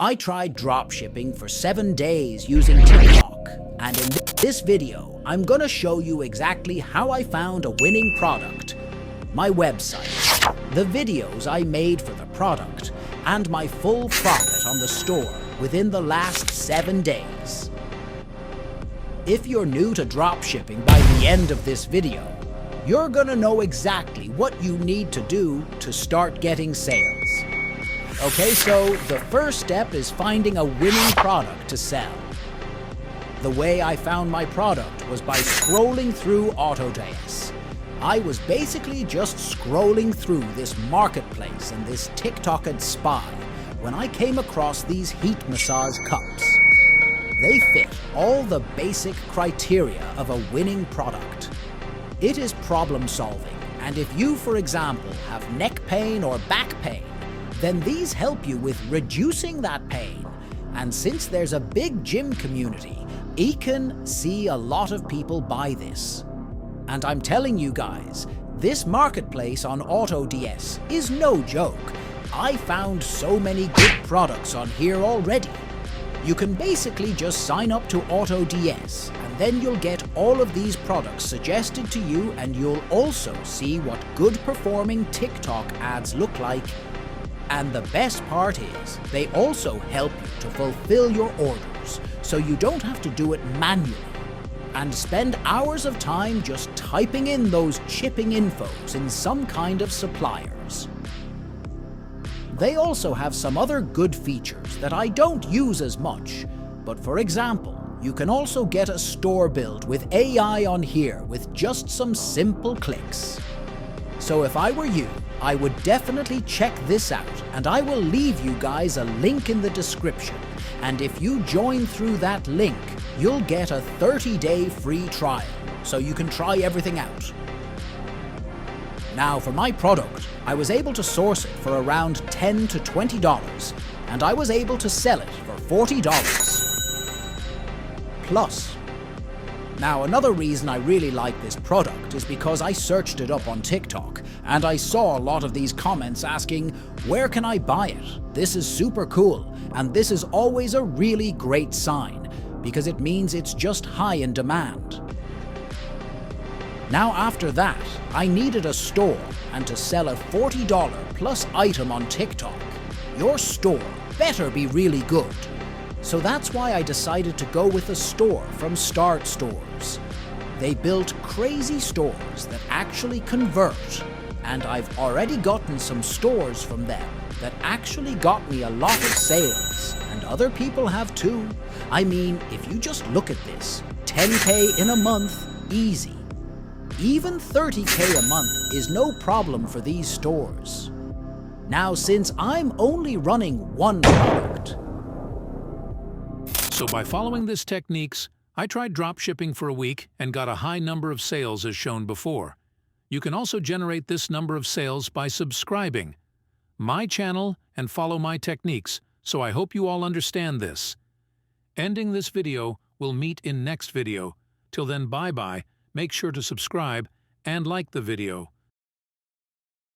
I tried dropshipping for 7 days using TikTok, and in this video, I'm gonna show you exactly how I found a winning product, my website, the videos I made for the product, and my full profit on the store within the last 7 days. If you're new to dropshipping by the end of this video, you're gonna know exactly what you need to do to start getting sales. Okay, so the first step is finding a winning product to sell. The way I found my product was by scrolling through Autodesk. I was basically just scrolling through this marketplace and this TikTok ad spy when I came across these heat massage cups. They fit all the basic criteria of a winning product. It is problem solving, and if you, for example, have neck pain or back pain, then these help you with reducing that pain. And since there's a big gym community, you can see a lot of people buy this. And I'm telling you guys, this marketplace on Autodesk is no joke. I found so many good products on here already. You can basically just sign up to Autodesk, and then you'll get all of these products suggested to you, and you'll also see what good performing TikTok ads look like. And the best part is, they also help you to fulfill your orders, so you don't have to do it manually and spend hours of time just typing in those shipping infos in some kind of suppliers. They also have some other good features that I don't use as much, but for example, you can also get a store build with AI on here with just some simple clicks. So if I were you, I would definitely check this out, and I will leave you guys a link in the description. And if you join through that link, you'll get a 30-day free trial, so you can try everything out. Now for my product, I was able to source it for around $10 to $20, and I was able to sell it for $40 plus. Now another reason I really like this product is because I searched it up on TikTok, and I saw a lot of these comments asking, where can I buy it? This is super cool, and this is always a really great sign, because it means it's just high in demand. Now after that, I needed a store, and to sell a $40 plus item on TikTok, your store better be really good. So that's why I decided to go with a store from Start Stores. They built crazy stores that actually convert, and I've already gotten some stores from them that actually got me a lot of sales, and other people have too. I mean, if you just look at this, 10K in a month, easy. Even 30K a month is no problem for these stores. Now, since I'm only running one product, So by following these techniques, I tried dropshipping for a week and got a high number of sales as shown before. You can also generate this number of sales by subscribing my channel and follow my techniques, so I hope you all understand this. Ending this video, we'll meet in next video. Till then, bye-bye, make sure to subscribe and like the video.